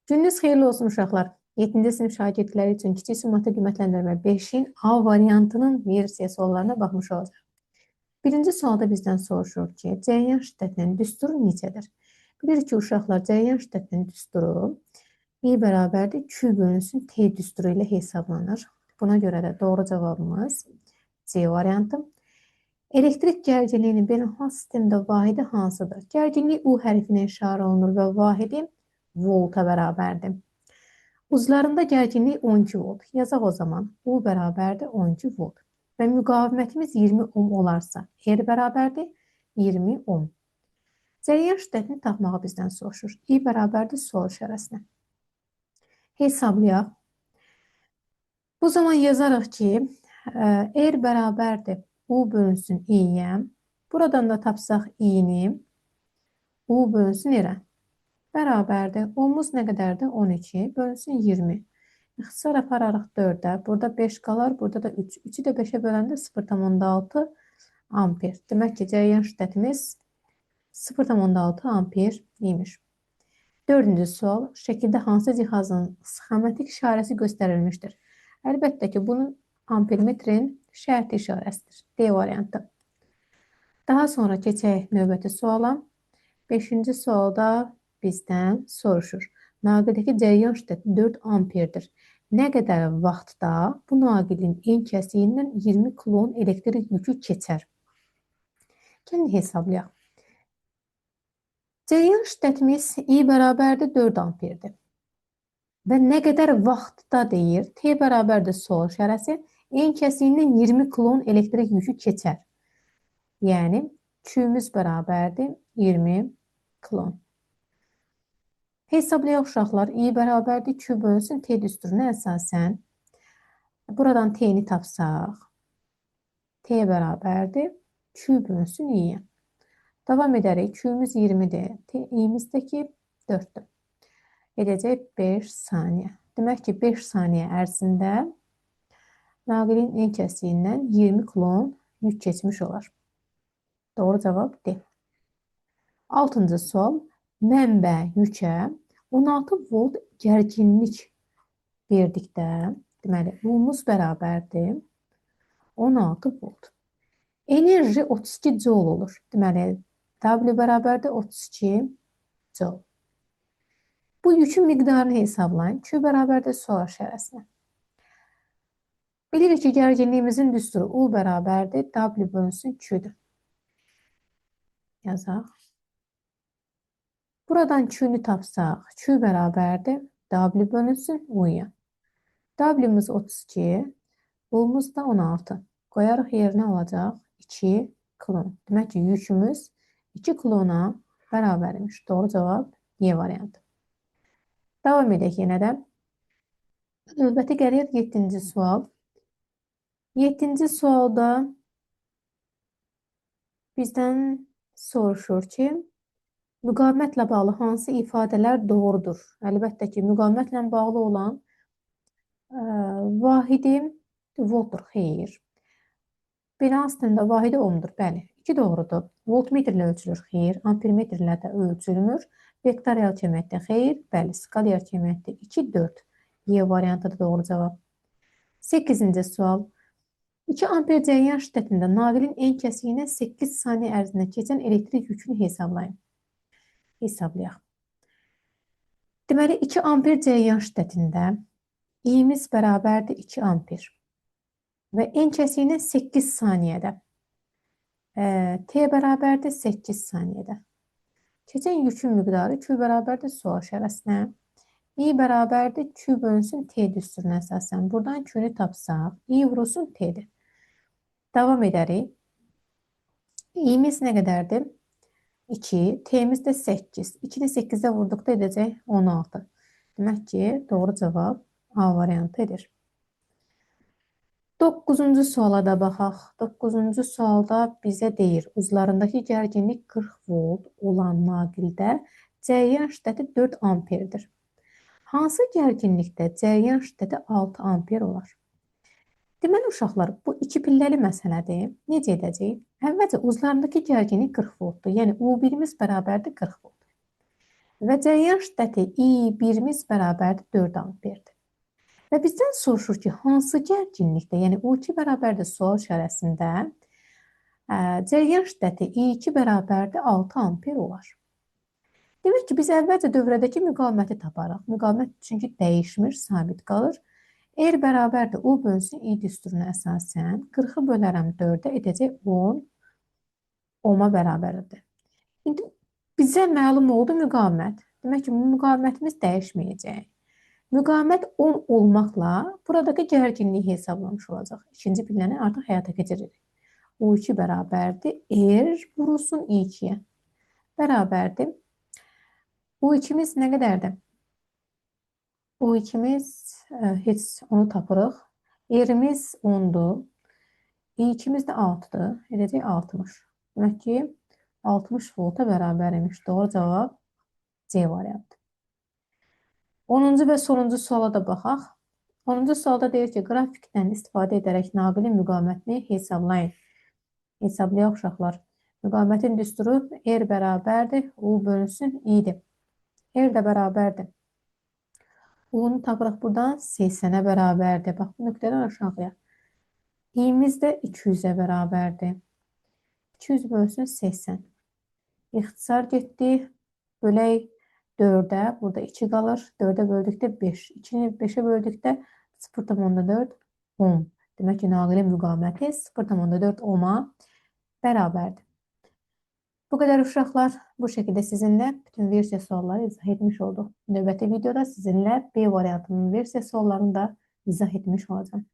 Gününüz xeyirli olsun uşaqlar. 7-ci sinif şagirdləri üçün kiçik summatı qiymətləndirmə 5-in A variantının versiya suallarına baxmış olacaq. Birinci sualda bizdən soruşur ki, cərəyan şiddətinin düsturu neçədir? Bilirik ki, uşaqlar cərəyan şiddətinin düsturu I bərabərdir Q bölünsün T düsturu ilə hesablanır. Buna görə də doğru cavabımız C variantı. Elektrik gərginliyinin beynəlxalq sistemdə vahidi hansıdır? Gərginlik U hərfinə işarə olunur və vahidi volta bərabərdir. Uzlarında gərginlik 12 volt. Yazaq o zaman. U bərabərdir 12 volt. Və müqavimətimiz 20 ohm olarsa, R bərabərdir 20 ohm. Cərəyan şiddətini tapmağı bizdən soruşur. I bərabərdir sual işarəsinə. Hesablayaq. Bu zaman yazarıq ki, R bərabərdir U bölünsün I-yə. Buradan da tapsaq I-ni U bölünsün R-ə. Bərabərdir. Ohumuz nə qədərdir? 12 bölünsün 20. İxtisar apararıq 4-ə. Burada 5 qalar, burada da 3. 3-ü də 5-ə böləndə 0,6 amper. Demək ki, cərəyan şiddətimiz 0,6 amper imiş. Dördüncü sual. Şəkildə hansı cihazın sxematik işarəsi göstərilmişdir? Əlbəttə ki, bunun ampermetrin şərti işarəsidir. D variantı. Daha sonra keçək növbəti suala. 5-ci sualda bizdən soruşur. Naqildəki cərəyan şiddəti 4 amperdir. Nə qədər vaxtda bu naqilin en kəsiyindən 20 kilon elektrik yükü keçər? Gəlin hesablayaq. Cərəyan şiddətimiz I bərabərdir 4 amperdir. Və nə qədər vaxtda deyir? T bərabərdir sual işarəsi. En kəsiyindən 20 kilon elektrik yükü keçər. Yəni, Q'miz bərabərdir 20 kilon. Hesablayaq uşaqlar. I bərabərdir Q bölünsün T düsturuna əsasən. Buradan T'ni tapsaq. T bərabərdir Q bölünsün I-yə. Davam edərək. Q'miz 20-dir. I-miz də ki 4-dür. Edəcək 5 saniyə. Demək ki, 5 saniyə ərzində naqilin en kəsiyindən 20 kilon yük keçmiş olar. Doğru cavab D. 6-cı sual. Mənbə yükə 16 volt gərginlik verdikdə, deməli, U-muz bərabərdir 16 volt. Enerji 32 joule olur. Deməli, W bərabərdir 32 joule. Bu yükün miqdarını hesablayın. Q bərabərdir sual işarəsinə. Bilirik ki, gərginliyimizin düsturu U bərabərdir W bölünsün Q-dür. Yazaq. Buradan Q-ni tapsaq, Q bərabərdir W bölünsün U-ya. W-miz 32, U-muz da 16. Qoyarıq yerinə olacaq 2 kilon. Demək ki, yükümüz 2 kilona bərabərmiş. Doğru cavab Y variantı. Davam edək yenə də. Növbəti gəlir 7-ci sual. 7-ci sualda bizdən soruşur ki, müqavimətlə bağlı hansı ifadələr doğrudur? Əlbəttə ki, müqavimətlə bağlı olan vahidi voltdur, xeyr. Beynəlxalq sistemdə vahidi ohmdur, bəli. 2 doğrudur. Voltmetrlə ölçülür, xeyr. Ampermetrlə də ölçülmür. Vektorial kəmiyyətdə xeyr, bəli. Skalyar kəmiyyətdə 2, 4. Y variantıdır doğru cavab. 8-ci sual. 2 amper cərəyan şiddətində naqilin en kəsiyinə 8 saniyə ərzində keçən elektrik yükünü hesablayın. Hesablayaq. Deməli, 2 amper cərəyan şiddətində I-miz bərabərdir 2 amper. Və en kəsiyinə 8 saniyədə. T bərabərdir 8 saniyədə. Keçən yükün miqdarı Q bərabərdir sual işarəsinə. I bərabərdir Q bölünsün T düsturuna əsasən. Buradan Q-ni tapsaq, I vurulsun T-dir. Davam edərik. I-miz nə qədərdir? 2, T-miz də 8. 2-ni 8-də vurduqda edəcək 16. Demək ki, doğru cavab A variantı edir. 9-cu suala da baxaq. 9-cu sualda bizə deyir, uzlarındakı gərginlik 40 volt olan naqildə cərəyan şiddəti 4 amperdir. Hansı gərginlikdə cərəyan şiddəti 6 amper olar? Deməli, uşaqlar, bu 2 pilləli məsələdir. Necə edəcəyik? Əvvəlcə uzlarındakı gərginlik 40 voltdur. Yəni, U1-imiz bərabərdir 40 volt. Və cəryan şiddəti I1-imiz bərabərdir 4 amperdir. Və bizdən soruşur ki, hansı gərginlikdə, yəni U2 bərabərdir sual işarəsində cəryan şiddəti I2 bərabərdir 6 amper olar. Demək ki, biz əvvəlcə dövrədəki müqaviməti taparıq. Müqavimət çünki dəyişmir, sabit qalır. R bərabərdir U bölünsün I düsturuna əsasən 40-ı bölərəm 4-ə edəcək 10 ohma bərabərdir. İndi bizə məlum oldu müqavimət. Demək ki, müqavimətimiz dəyişməyəcək. Müqavimət 10 olmaqla buradakı gərginliyi hesablamış olacaq. İkinci biləni artıq həyata keçiririk. U2 bərabərdir R vurulsun I2-yə. Bərabərdir. U2-miz nə qədərdir? U2-miz heç onu tapırıq. R-imiz 10-dur. I2-miz də 6-dır. Edəcək 60. Demək ki, 60 volta bərabər imiş. Doğru cavab C variantı. 10-cu və sonuncu suala da baxaq. 10-cu sualda deyir ki, qrafikdən istifadə edərək naqilin müqavimətini hesablayın. Hesablayaq uşaqlar. Müqavimətin düsturu R bərabərdir. U bölünsün I-dir. R də bərabərdir. U-nu tapırıq buradan 80-ə bərabərdir. Bax, bu nöqtədən aşağıya. I-miz də 200-ə bərabərdir. 200 bölünsün 80. İxtisar getdi. Bölək 4-ə. Burada 2 qalır. 4-ə böldükdə 5. 2-ni 5-ə böldükdə 0,4 ohm. Demək ki, naqilin müqaviməti 0,4 ohma bərabərdir. Bu qədər uşaqlar, bu şəkildə sizinlə bütün versiya sualları izah etmiş olduq. Növbəti videoda sizinlə B variantının versiya suallarını da izah etmiş olacağım.